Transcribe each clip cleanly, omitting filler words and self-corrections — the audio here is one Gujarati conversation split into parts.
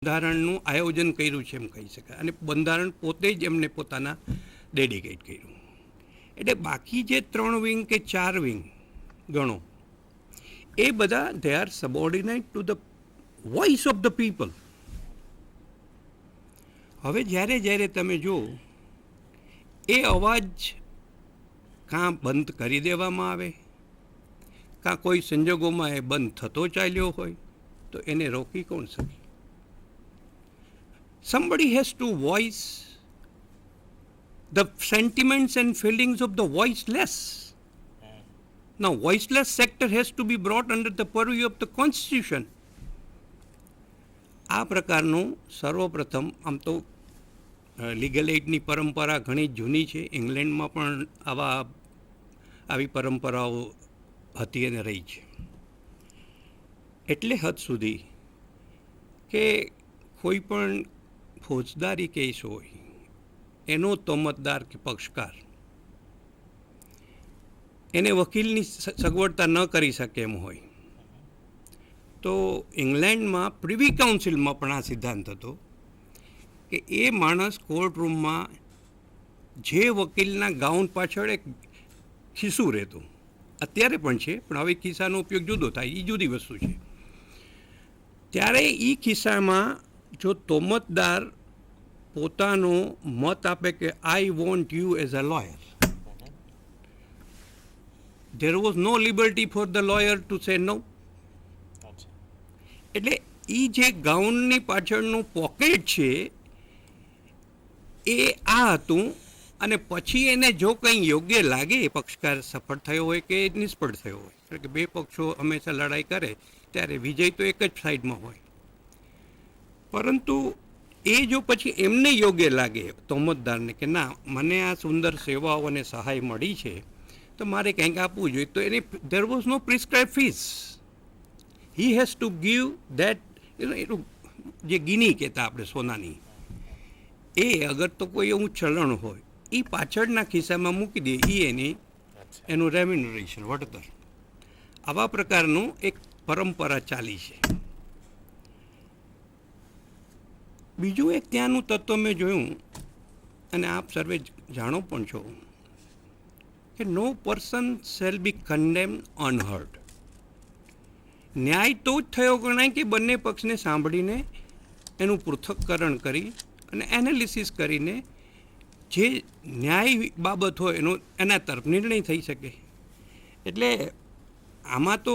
બંધારણનું આયોજન કર્યું છે એમ કહી શકાય, અને બંધારણ પોતે જ એમને પોતાના ડેડિકેટ કર્યું. એટલે બાકી જે 3 વિંગ કે 4 વિંગ ગણો, એ બધા they are subordinate to the voice of the people. હવે જ્યારે જ્યારે તમે જો એ અવાજ કાં બંધ કરી દેવામાં આવે, કાં કોઈ સંજોગોમાં એ બંધ થતો ચાલ્યો હોય, તો એને રોકી કોણ શકે? Somebody has to voice the sentiments and feelings of the voiceless. Now, voiceless sector has to be brought under the purview of the Constitution. આ પ્રકારનું સર્વપ્રથમ, આમ તો લીગલ એડની પરંપરા ઘણી જૂની છે. ઇંગ્લેન્ડમાં પણ આવી પરંપરાઓ હતી અને રહી છે. એટલે હદ સુધી કે કોઈ પણ ફોજદારી કેસ હોય, એનો તોમતદાર કે પક્ષકાર એને વકીલની સગવડતા ન કરી શકે એમ હોય, તો ઇંગ્લેન્ડમાં પ્રિવી કાઉન્સિલમાં પણ આ સિદ્ધાંત હતો કે એ માણસ કોર્ટરૂમમાં જે વકીલના ગાઉન પાછળ એક ખિસ્સું રહેતું, અત્યારે પણ છે, પણ હવે ખિસ્સાનો ઉપયોગ જુદો થાય, એ જુદી વસ્તુ છે. ત્યારે એ ખિસ્સામાં જો તોમતદાર પોતાનો મત આપે કે I want you as a lawyer, there was no liberty for the lawyer to say no. એટલે એ જે ગાઉનની પાછળનું પોકેટ છે એ આ હતું, અને પછી એને જો કંઈ યોગ્ય લાગે, પક્ષકાર સફળ થયો હોય કે નિષ્ફળ થયો હોય, કારણ કે બે પક્ષો હંમેશા લડાઈ કરે ત્યારે વિજય તો એક જ સાઈડમાં હોય, પરંતુ એ જો પછી એમને યોગ્ય લાગે તોમતદારને કે ના, મને આ સુંદર સેવાઓ અને સહાય મળી છે, તો મારે કંઈક આપવું જોઈએ, તો એને there was no prescribed fees. He has to give that, એનું જે ગિની કહેતા આપણે સોનાની, એ અગર તો કોઈ એવું ચલણ હોય એ પાછળના ખિસ્સામાં મૂકી દે, એનું રેમ્યુનરેશન વળતર. આવા પ્રકારનું એક પરંપરા ચાલી છે. બીજું એક ત્યાંનું તત્વ મેં જોયું, અને આપ સર્વે જાણો પણ છો, કે નો પર્સન શેલ બી કન્ડેમ અનહર્ડ. ન્યાય તો જ થયો ગણાય કે બંને પક્ષને સાંભળીને એનું પૃથ્થકરણ કરી અને એનાલિસિસ કરીને જે ન્યાય બાબત હોય એના તરફ નિર્ણય થઈ શકે. એટલે આમાં તો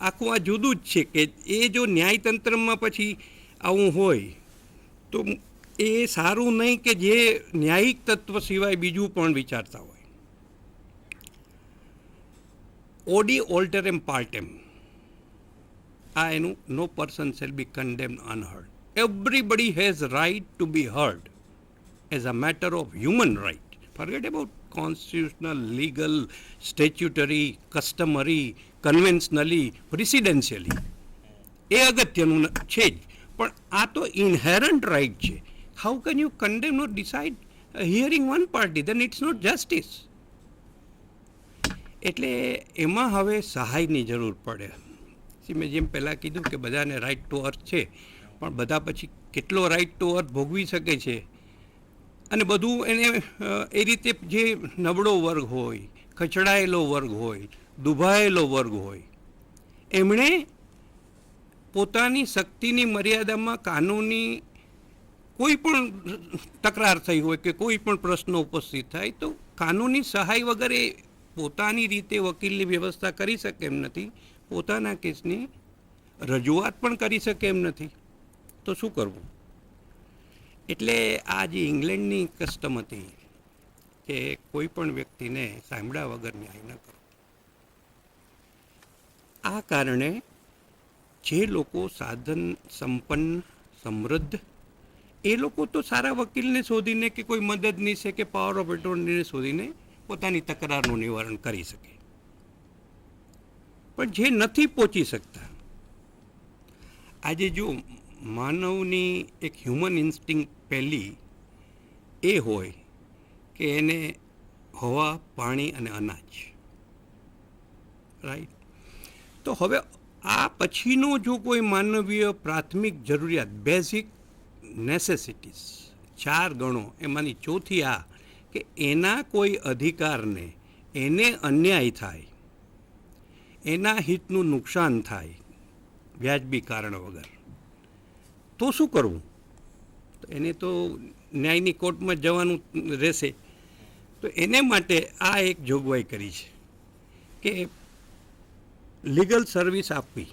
આખું આ જુદું જ છે કે એ જો ન્યાયતંત્રમાં પછી આવું હોય તો એ સારું નહીં કે જે ન્યાયિક તત્વ સિવાય બીજું પણ વિચારતા હોય. ઓડી ઓલ્ટરેમ પાર્ટેમ, આ એનું no person shall be condemned unheard. Everybody has right to be heard as a matter of human right. Forget about constitutional, legal, statutory, customary, conventionally, presidentially, એ અગત્યનું છે જ, પણ આ તો ઇન્હેરન્ટ રાઇટ છે. How can you condemn not decide hearing one party? Then it's not justice. એટલે એમાં હવે સહાયની જરૂર પડે. મેં જેમ પહેલાં કીધું કે બધાને રાઇટ ટુ અર્થ છે, પણ બધા પછી કેટલો રાઇટ ટુ અર્થ ભોગવી શકે છે, અને બધું એને એ રીતે જે નબળો વર્ગ હોય, કચડાયેલો વર્ગ હોય, દુભાયેલો વર્ગ હોય, એમણે પોતાની શક્તિની મર્યાદામાં કાનૂની કોઈ પણ તકરાર થઈ હોય કે કોઈ પણ પ્રશ્નો ઉપસ્થિત થાય તો કાનૂની સહાય વગર એ પોતાની રીતે વકીલની વ્યવસ્થા કરી શકે એમ નથી, પોતાના કેસની રજૂઆત પણ કરી શકે એમ નથી, તો શું કરવું? એટલે આ જે ઇંગ્લેન્ડની કસ્ટમ હતી કે કોઈ પણ વ્યક્તિને સાંભળ્યા વગર ન્યાય ન કરો, આ કારણે જે લોકો સાધન સંપન્ન, સમૃદ્ધ, એ લોકો તો સારા વકીલને શોધીને કે કોઈ મદદનીશ કે પાવર ઓફ એટર્નીને શોધીને પોતાની તકરારનું નિવારણ કરી શકે, પણ જે નથી પહોંચી શકતા, આજે જો માનવની એક હ્યુમન ઇન્સ્ટિંક્ટ પહેલી એ હોય કે એને હવા, પાણી અને અનાજ, રાઈટ? તો હવે આ પછીનો જો કોઈ માનવીય પ્રાથમિક જરૂરિયાત બેઝિક નેસેસિટીઝ 4 ગણો, એમાંની ચોથી આ કે એના કોઈ અધિકારને એને અન્યાય થાય, એના હિતનું નુકસાન થાય વ્યાજબી કારણ વગર, તો શું કરવું? તો એને તો ન્યાયની કોર્ટમાં જવાનું રહેશે. તો એને માટે આ એક જોગવાઈ કરી છે કે લીગલ સર્વિસ આપવી.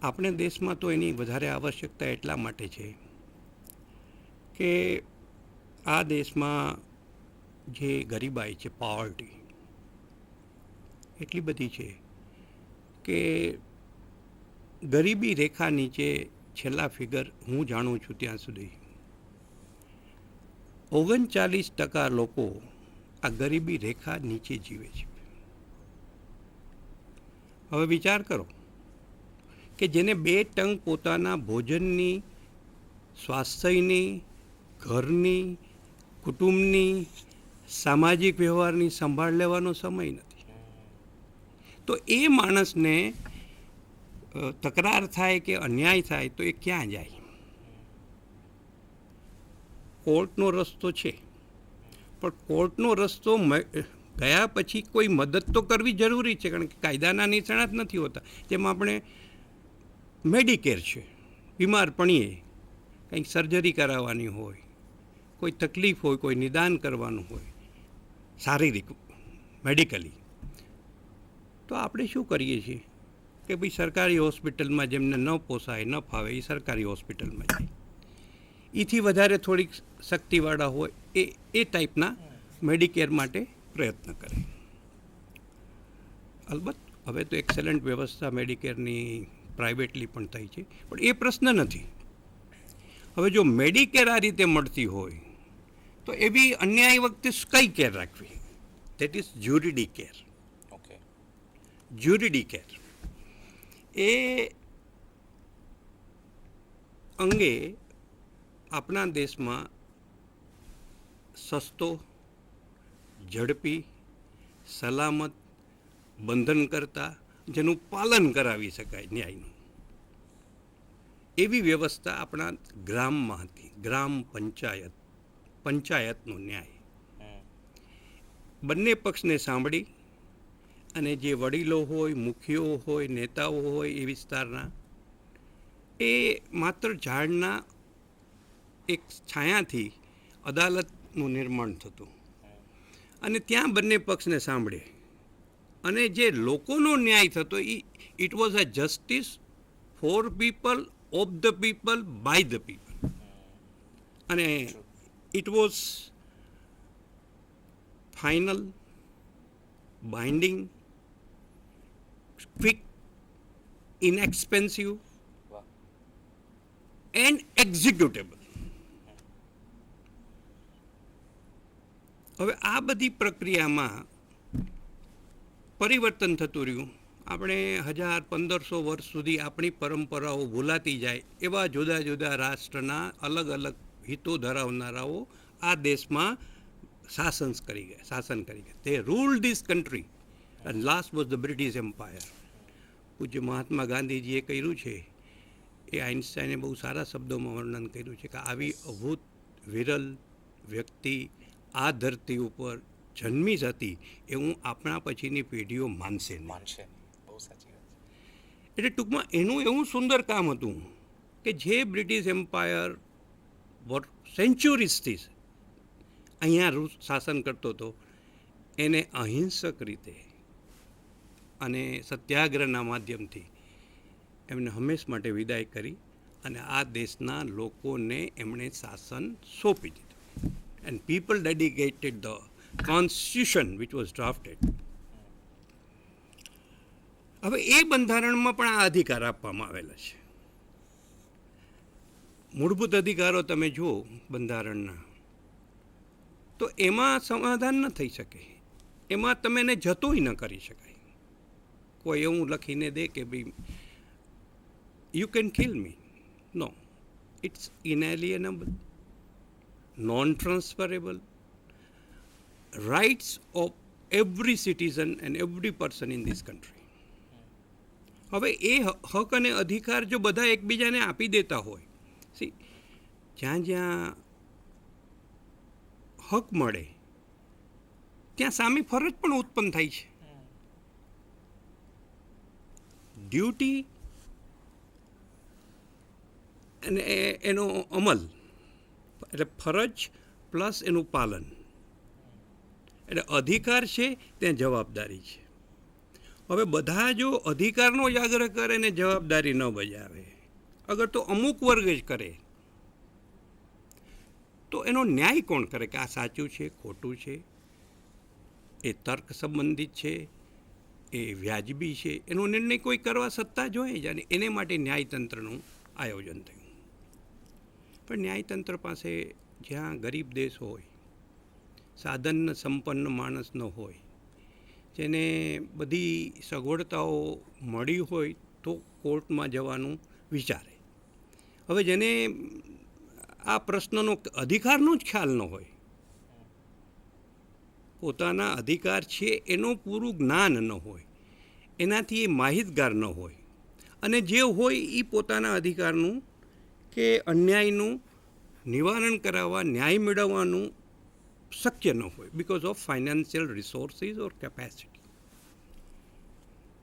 આપણે દેશમાં તો એની વધારે આવશ્યકતા એટલા માટે છે કે આ દેશમાં જે ગરીબાઈ છે, પોવર્ટી એટલી બધી છે કે ગરીબી રેખા નીચે છેલ્લા ફિગર હું જાણું છું ત્યાં સુધી 39% લોકો આ ગરીબી રેખા નીચે જીવે છે. હવે વિચાર કરો કે જેને 2 ટંક પોતાના ભોજનની, સ્વાસ્થ્યની, ઘરની, કુટુંબની, સામાજિક વ્યવહારની સંભાળ લેવાનો સમય નથી, તો એ માણસને તકરાર થાય કે અન્યાય થાય તો એ ક્યાં જાય? કોર્ટનો રસ્તો છે, પણ કોર્ટનો રસ્તો ગયા પછી કોઈ મદદ તો કરવી જરૂરી છે, કારણ કે કાયદાના નિષ્ણાત નથી હોતા. જેમાં આપણે મેડિકેર છે, બીમાર પડીએ, કંઈક સર્જરી કરાવવાની હોય, કોઈ તકલીફ હોય, કોઈ નિદાન કરવાનું હોય શારીરિક મેડિકલી, તો આપણે શું કરીએ છીએ કે ભાઈ સરકારી હોસ્પિટલમાં જેમને ન પોસાય, ન ફાવે એ સરકારી હોસ્પિટલમાં જાય. એથી વધારે થોડીક શક્તિવાળા હોય એ ટાઈપના મેડિકેર માટે પ્રયત્ન કરે. અલબત્ત હવે તો એક્સેલન્ટ વ્યવસ્થા મેડિકેરની પ્રાઇવેટલી પણ થઈ છે, પણ એ પ્રશ્ન નથી. હવે જો મેડિકેર આ રીતે મળતી હોય તો એવી અન્યાય વખતે કઈ કેર રાખવી? ધેટ ઇઝ જ્યુરિડી કેર. ઓકે, જ્યુરિડી કેર એ અંગે આપણા દેશમાં સસ્તો, ઝડપી, સલામત, બંધનકર્તા, જેનું પાલન કરાવી શકાય ન્યાયનું, એવી વ્યવસ્થા આપણા ગ્રામમાં હતી. ગ્રામ પંચાયત, પંચાયતનો ન્યાય. બંને પક્ષને સાંભળી અને જે વડીલો હોય, મુખીઓ હોય, નેતાઓ હોય એ વિસ્તારના, એ માત્ર ઝાડના એક છાયાથી અદાલતનું નિર્માણ થતું અને ત્યાં બંને પક્ષને સાંભળે અને જે લોકોનો ન્યાય થતો it was a justice for people, of the people, by the people. અને it was final, binding, quick, inexpensive and executable. હવે આ બધી પ્રક્રિયામાં પરિવર્તન થતું રહ્યું. આપણે 1000-1500 વર્ષ સુધી આપણી પરંપરાઓ ભૂલાતી જાય એવા જુદા જુદા રાષ્ટ્રના અલગ અલગ હિતો ધરાવનારાઓ આ દેશમાં શાસન કરી ગયા. They rule this country and last was the British empire. પૂજ્ય મહાત્મા ગાંધીજીએ કર્યું છે એ આઇન્સ્ટાઈને બહુ સારા શબ્દોમાં વર્ણન કર્યું છે કે આવી અભૂત વિરલ વ્યક્તિ આ ધરતી ઉપર જન્મી જ હતી એવું આપણા પછીની પેઢીઓ માનશે નહીં. બહુ સાચી વાત છે. એટલે ટૂંકમાં એનું એવું સુંદર કામ હતું કે જે બ્રિટિશ એમ્પાયર સેન્ચુરીસથી અહીંયા શાસન કરતો હતો એને અહિંસક રીતે અને સત્યાગ્રહના માધ્યમથી એમને હંમેશ માટે વિદાય કરી અને આ દેશના લોકોને એમણે શાસન સોંપી દીધું. And people dedicated the constitution which was drafted. હવે એ બંધારણમાં પણ આ અધિકાર આપવામાં આવેલા છે. મૂળભૂત અધિકારો તમે જુઓ બંધારણના તો એમાં સમાધાન ન થઈ શકે, એમાં તમે એને જતોય ન કરી શકાય. કોઈ એવું લખીને દે કે ભાઈ you can kill me, no, it's inalienable, non-transferable rights of every citizen and every person in this country. હવે એ હક અને અધિકાર જો બધા એકબીજાને આપી દેતા હોય, સી જ્યાં જ્યાં હક મળે ત્યાં સામે ફરજ પણ ઉત્પન્ન થાય છે. ડ્યુટી અને એનો અમલ એટલે ફરજ પ્લસ એનું પાલન, એટલે અધિકાર છે ત્યાં જવાબદારી છે. હવે બધા જો અધિકારનો જ આગ્રહ કરે ને જવાબદારી ન બજાવે, અગર તો અમુક વર્ગ જ કરે, તો એનો ન્યાય કોણ કરે કે આ સાચું છે ખોટું છે, એ તર્ક સંબંધિત છે, એ વ્યાજબી છે, એનો નિર્ણય કોઈ કરવા સત્તા જોઈએ જ. અને એને માટે ન્યાયતંત્રનું આયોજન થયું. પણ ન્યાયતંત્ર પાસે જ્યાં ગરીબ દેશ હોય, સાધન સંપન્ન માણસ ન હોય, જેને બધી સગવડતાઓ મળી હોય તો કોર્ટમાં જવાનું વિચારે. હવે જેને આ પ્રશ્નનો અધિકારનો જ ખ્યાલ ન હોય, પોતાના અધિકાર છે એનું પૂરું જ્ઞાન ન હોય, એનાથી એ માહિતગાર ન હોય, અને જે હોય એ પોતાના અધિકારનું કે અન્યાયનું નિવારણ કરાવવા, ન્યાય મેળવવાનું શક્ય ન હોય because of financial resources or capacity.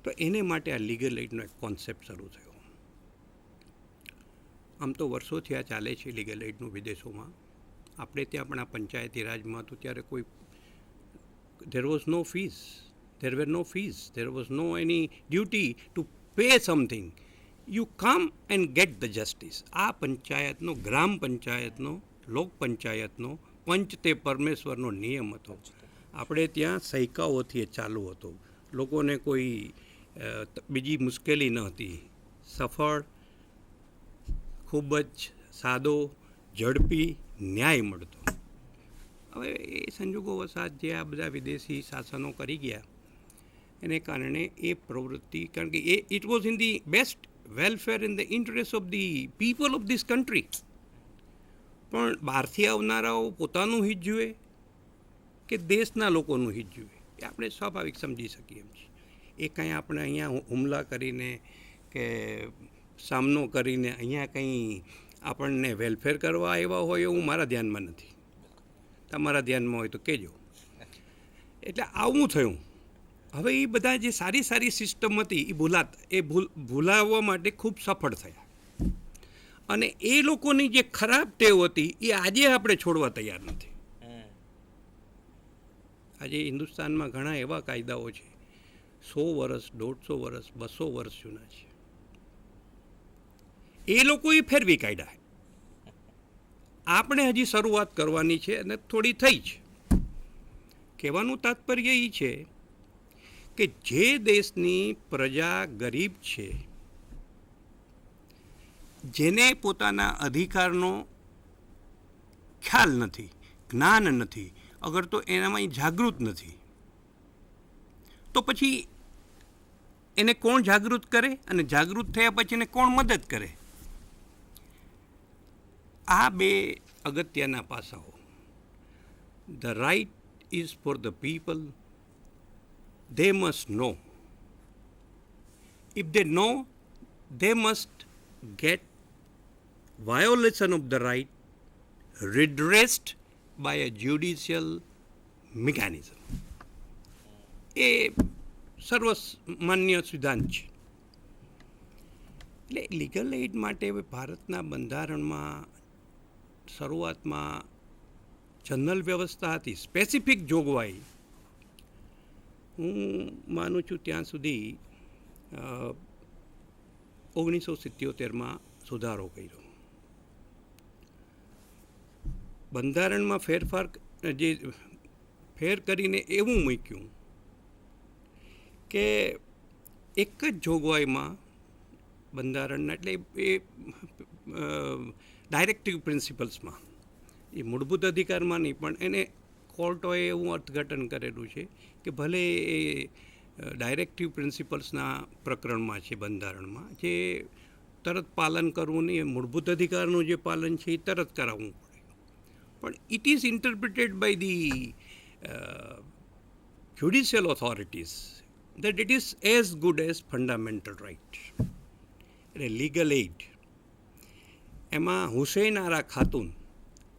તો એને માટે આ લીગલ એડનો એક કોન્સેપ્ટ શરૂ થયો. આમ તો વર્ષોથી આ ચાલે છે લીગલ એડનું વિદેશોમાં. આપણે ત્યાં પણ આ પંચાયતી રાજમાં તો ત્યારે કોઈ there was no fees, there were no fees, there was no any duty to pay something. You come and get the justice. આ પંચાયતનો, ગ્રામ પંચાયતનો, લોક પંચાયતનો, પંચ તે પરમેશ્વરનો નિયમ હતો. આપણે ત્યાં સૈકાઓથી એ ચાલુ હતો. લોકોને કોઈ બીજી મુશ્કેલી ન હતી. સફળ, ખૂબ જ સાદો, ઝડપી ન્યાય મળતો. હવે એ સંજોગો વસાત જે આ બધા વિદેશી શાસનો કરી ગયા એને કારણે એ પ્રવૃત્તિ, કારણ કે it was in the best welfare in the interest of the people of this country. પણ બહારથી આવનારાઓ પોતાનું હિત જુએ કે દેશના લોકોનું હિત જુએ, એ આપણે સ્વાભાવિક સમજી શકીએ એમ છીએ. એ કંઈ આપણે અહીંયા હુમલા કરીને કે સામનો કરીને અહીંયા કંઈ આપણને વેલફેર કરવા આવ્યા હોય એવું મારા ધ્યાનમાં નથી. તમારા ધ્યાનમાં હોય તો કહેજો. એટલે આવું થયું. હવે એ બધા જે સારી સારી સિસ્ટમ હતી એ ભૂલાવવા માટે ખૂબ સફળ થયા. અને એ લોકોની જે ખરાબ ટેવ હતી એ આજે આપણે છોડવા તૈયાર નથી. આજે હિન્દુસ્તાનમાં ઘણા એવા કાયદાઓ છે 100 વર્ષ, 150 વર્ષ, 200 વર્ષ જૂના છે. એ લોકોએ ફેરવી કાઢ્યા. આપણે હજી શરૂઆત કરવાની છે અને થોડી થઈ છે. કહેવાનું તાત્પર્ય એ છે કે જે દેશની પ્રજા ગરીબ છે, જેને પોતાના અધિકારનો ખ્યાલ નથી, જ્ઞાન નથી, અગર તો એનામાં જાગૃત નથી, તો પછી એને કોણ જાગૃત કરે અને જાગૃત થયા પછી એને કોણ મદદ કરે? આ બે અગત્યના પાસાઓ. The right is for the people. They must know. If they know, they must get violation of the right redressed by a judicial mechanism. એ સર્વમાન્ય સિદ્ધાંત છે. એટલે લીગલ એડ માટે ભારતના બંધારણમાં શરૂઆતમાં જનરલ વ્યવસ્થા હતી, સ્પેસિફિક જોગવાઈ. હું માનું છું ત્યાં સુધી 1977માં સુધારો કર્યો. બંધારણમાં ફેર કરીને એવું મૂક્યું કે એક જ જોગવાઈમાં બંધારણના, એટલે એ ડાયરેક્ટિવ પ્રિન્સિપલ્સમાં, એ મૂળભૂત અધિકારમાં નહીં પણ એને કોર્ટોએ એવું અર્થઘટન કરેલું છે કે ભલે એ ડાયરેક્ટિવ પ્રિન્સિપલ્સના પ્રકરણમાં છે બંધારણમાં, જે તરત પાલન કરવું નહીં, મૂળભૂત અધિકારનું જે પાલન છે એ તરત કરાવવું પડે. પણ it is interpreted by the judicial authorities that it is as good as fundamental right. એટલે લીગલ એઇડ એમાં હુસૈન આરા ખાતુન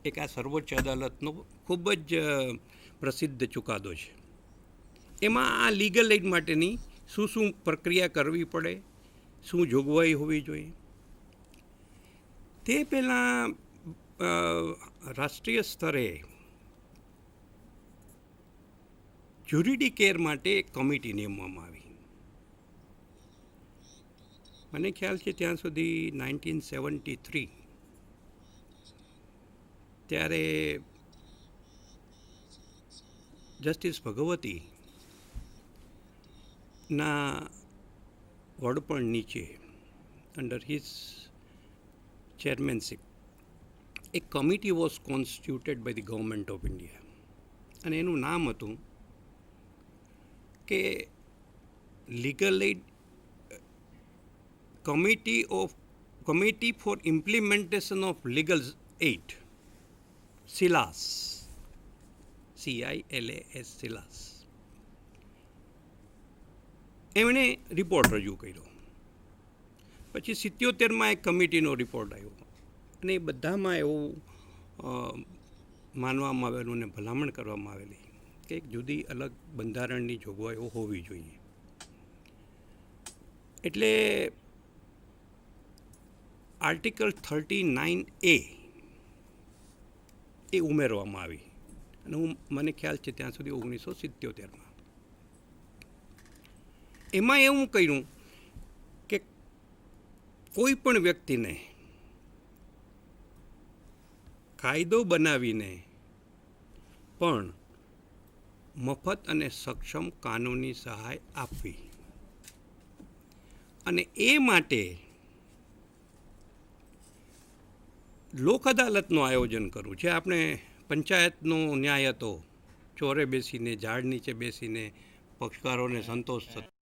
એક આ સર્વોચ્ચ અદાલતનો ખૂબ જ પ્રસિદ્ધ ચુકાદો છે. એમાં આ લીગલ એઇડ માટેની શું શું પ્રક્રિયા કરવી પડે, શું જોગવાઈ હોવી જોઈએ, તે પહેલાં રાષ્ટ્રીય સ્તરે જ્યુરિડિક કેર માટે એક કમિટી નિમવામાં આવી. મને ખ્યાલ છે ત્યાં સુધી 1973 ત્યારે જસ્ટિસ ભગવતી ના વડપણ નીચે under his chairmanship a committee was constituted by the government of India અને એનું નામ હતું કે legal aid committee for implementation of legal aid, CILAS, CILAS, CILAS. એમણે રિપોર્ટ રજૂ કર્યો. પછી 77માં એક કમિટીનો રિપોર્ટ આવ્યો અને એ બધામાં એવું માનવામાં આવેલું અને ભલામણ કરવામાં આવેલી કે એક જુદી અલગ બંધારણની જોગવાઈઓ હોવી જોઈએ. એટલે આર્ટિકલ 39A એ ઉમેરવામાં આવી અને મને ખ્યાલ છે ત્યાં સુધી 1977માં. એમાં એવું કર્યું કે કોઈ પણ વ્યક્તિને કાયદો બનાવીને પણ મફત અને સક્ષમ કાનૂની સહાય આપવી અને એ માટે લોક અદાલતનું આયોજન કરવું છે. આપણે પંચાયતનો ન્યાય હતો, ચોરે બેસીને ઝાડ નીચે બેસીને પક્ષકારોને સંતોષ થતો.